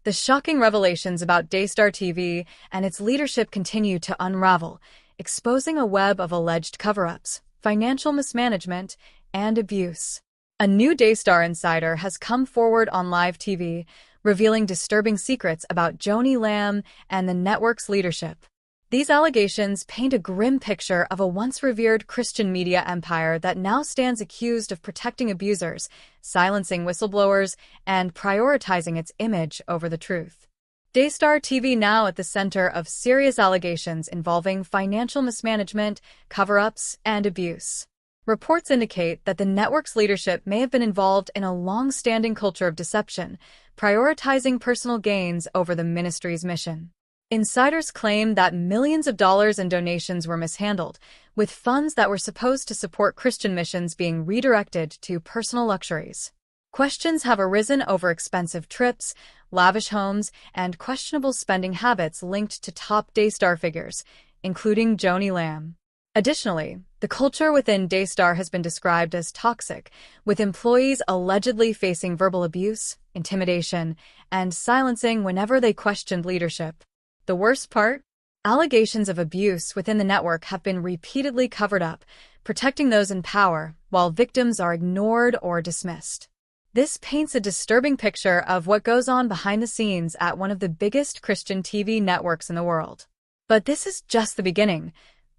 The shocking revelations about Daystar TV and its leadership continue to unravel, exposing a web of alleged cover-ups, financial mismanagement, and abuse. A new Daystar insider has come forward on live TV, revealing disturbing secrets about Joni and the network's leadership. These allegations paint a grim picture of a once revered Christian media empire that now stands accused of protecting abusers, silencing whistleblowers, and prioritizing its image over the truth. Daystar TV now at the center of serious allegations involving financial mismanagement, cover-ups, and abuse. Reports indicate that the network's leadership may have been involved in a long-standing culture of deception, prioritizing personal gains over the ministry's mission. Insiders claim that millions of dollars in donations were mishandled, with funds that were supposed to support Christian missions being redirected to personal luxuries. Questions have arisen over expensive trips, lavish homes, and questionable spending habits linked to top Daystar figures, including Joni. Additionally, the culture within Daystar has been described as toxic, with employees allegedly facing verbal abuse, intimidation, and silencing whenever they questioned leadership. The worst part? Allegations of abuse within the network have been repeatedly covered up, protecting those in power, while victims are ignored or dismissed. This paints a disturbing picture of what goes on behind the scenes at one of the biggest Christian TV networks in the world. But this is just the beginning.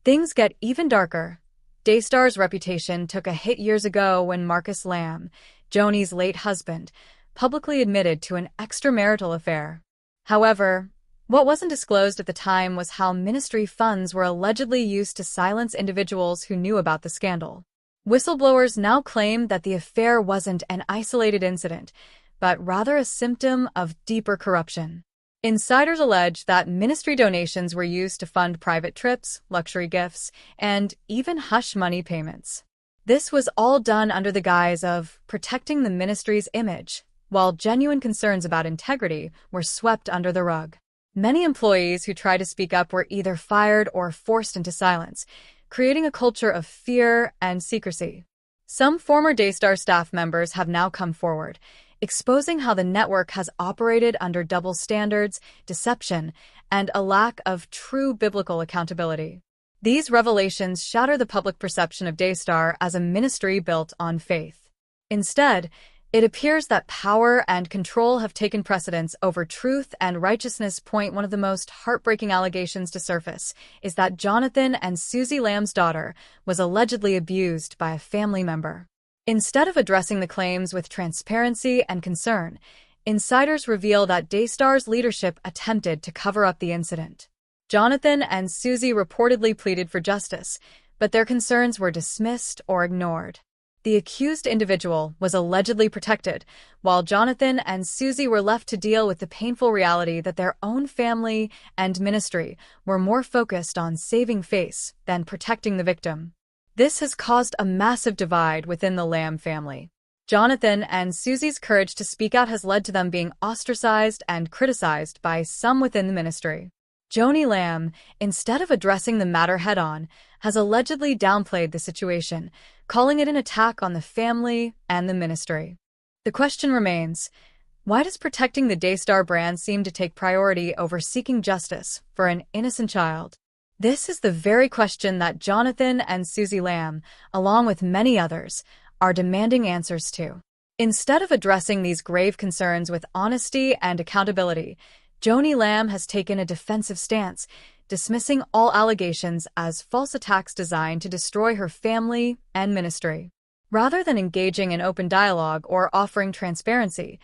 Things get even darker. Daystar's reputation took a hit years ago when Marcus Lamb, Joni's late husband, publicly admitted to an extramarital affair. However, what wasn't disclosed at the time was how ministry funds were allegedly used to silence individuals who knew about the scandal. Whistleblowers now claim that the affair wasn't an isolated incident, but rather a symptom of deeper corruption. Insiders allege that ministry donations were used to fund private trips, luxury gifts, and even hush money payments. This was all done under the guise of protecting the ministry's image, while genuine concerns about integrity were swept under the rug. Many employees who tried to speak up were either fired or forced into silence, creating a culture of fear and secrecy. Some former Daystar staff members have now come forward, exposing how the network has operated under double standards, deception, and a lack of true biblical accountability. These revelations shatter the public perception of Daystar as a ministry built on faith. Instead, it appears that power and control have taken precedence over truth and righteousness. One of the most heartbreaking allegations to surface is that Jonathan and Susie Lamb's daughter was allegedly abused by a family member. Instead of addressing the claims with transparency and concern, insiders reveal that Daystar's leadership attempted to cover up the incident. Jonathan and Susie reportedly pleaded for justice, but their concerns were dismissed or ignored. The accused individual was allegedly protected, while Jonathan and Susie were left to deal with the painful reality that their own family and ministry were more focused on saving face than protecting the victim. This has caused a massive divide within the Lamb family. Jonathan and Susie's courage to speak out has led to them being ostracized and criticized by some within the ministry. Joni, instead of addressing the matter head-on, has allegedly downplayed the situation, calling it an attack on the family and the ministry. The question remains, why does protecting the Daystar brand seem to take priority over seeking justice for an innocent child? This is the very question that Jonathan and Susie Lamb, along with many others, are demanding answers to. Instead of addressing these grave concerns with honesty and accountability, Joni has taken a defensive stance, dismissing all allegations as false attacks designed to destroy her family and ministry. Rather than engaging in open dialogue or offering transparency,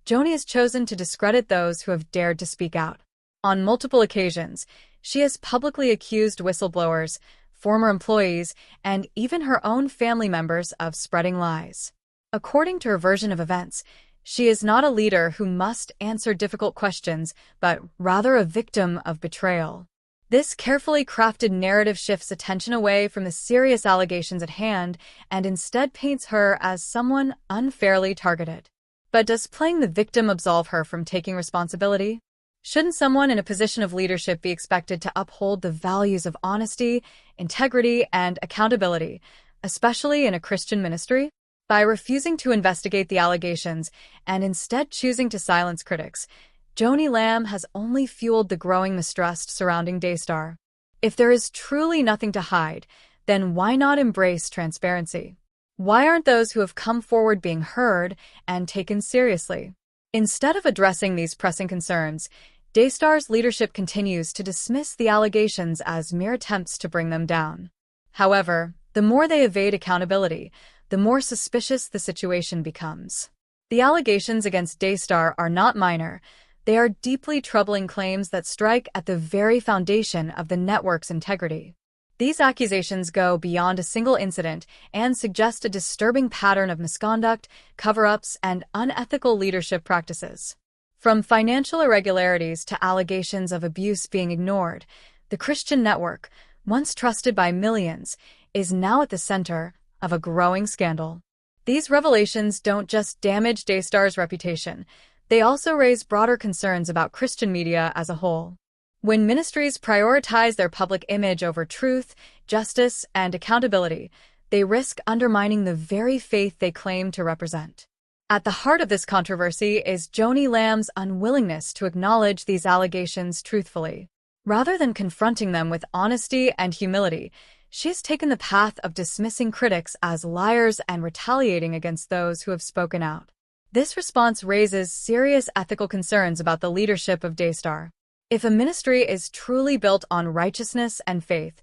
Joni has chosen to discredit those who have dared to speak out. On multiple occasions, she has publicly accused whistleblowers, former employees, and even her own family members of spreading lies. According to her version of events, she is not a leader who must answer difficult questions, but rather a victim of betrayal. This carefully crafted narrative shifts attention away from the serious allegations at hand and instead paints her as someone unfairly targeted. But does playing the victim absolve her from taking responsibility? Shouldn't someone in a position of leadership be expected to uphold the values of honesty, integrity, and accountability, especially in a Christian ministry? By refusing to investigate the allegations and instead choosing to silence critics, Joni Lamb has only fueled the growing mistrust surrounding Daystar. If there is truly nothing to hide, then why not embrace transparency? Why aren't those who have come forward being heard and taken seriously? Instead of addressing these pressing concerns, Daystar's leadership continues to dismiss the allegations as mere attempts to bring them down. However, the more they evade accountability, the more suspicious the situation becomes. The allegations against Daystar are not minor. They are deeply troubling claims that strike at the very foundation of the network's integrity. These accusations go beyond a single incident and suggest a disturbing pattern of misconduct, cover-ups, and unethical leadership practices. From financial irregularities to allegations of abuse being ignored, the Christian network, once trusted by millions, is now at the center of a growing scandal. These revelations don't just damage Daystar's reputation, they also raise broader concerns about Christian media as a whole. When ministries prioritize their public image over truth, justice, and accountability, they risk undermining the very faith they claim to represent. At the heart of this controversy is Joni Lamb's unwillingness to acknowledge these allegations truthfully. Rather than confronting them with honesty and humility, she has taken the path of dismissing critics as liars and retaliating against those who have spoken out. This response raises serious ethical concerns about the leadership of Daystar. If a ministry is truly built on righteousness and faith,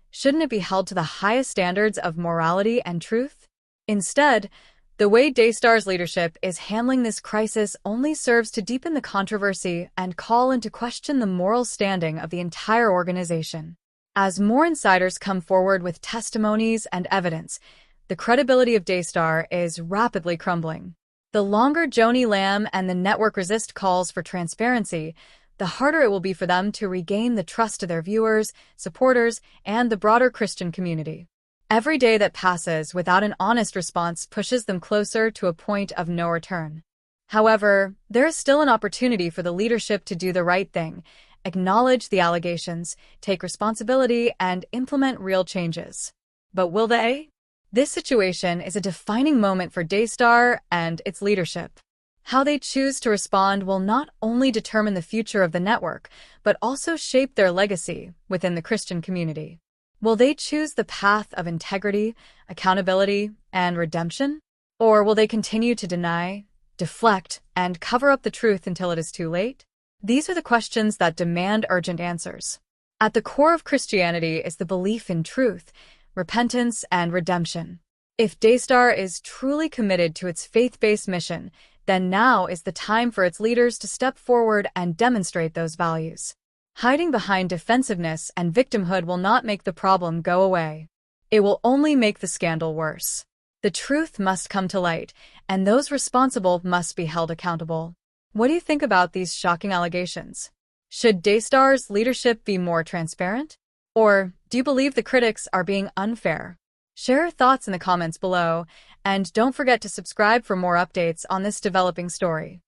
shouldn't it be held to the highest standards of morality and truth? Instead, the way Daystar's leadership is handling this crisis only serves to deepen the controversy and call into question the moral standing of the entire organization. As more insiders come forward with testimonies and evidence, the credibility of Daystar is rapidly crumbling. The longer Joni Lamb and the network resist calls for transparency, the harder it will be for them to regain the trust of their viewers, supporters, and the broader Christian community. Every day that passes without an honest response pushes them closer to a point of no return. However, there is still an opportunity for the leadership to do the right thing, acknowledge the allegations, take responsibility, and implement real changes. But will they? This situation is a defining moment for Daystar and its leadership. How they choose to respond will not only determine the future of the network, but also shape their legacy within the Christian community. Will they choose the path of integrity, accountability, and redemption? Or will they continue to deny, deflect, and cover up the truth until it is too late? These are the questions that demand urgent answers. At the core of Christianity is the belief in truth, repentance, and redemption. If Daystar is truly committed to its faith-based mission, then now is the time for its leaders to step forward and demonstrate those values. Hiding behind defensiveness and victimhood will not make the problem go away. It will only make the scandal worse. The truth must come to light, and those responsible must be held accountable. What do you think about these shocking allegations? Should Daystar's leadership be more transparent? Or do you believe the critics are being unfair? Share your thoughts in the comments below, and don't forget to subscribe for more updates on this developing story.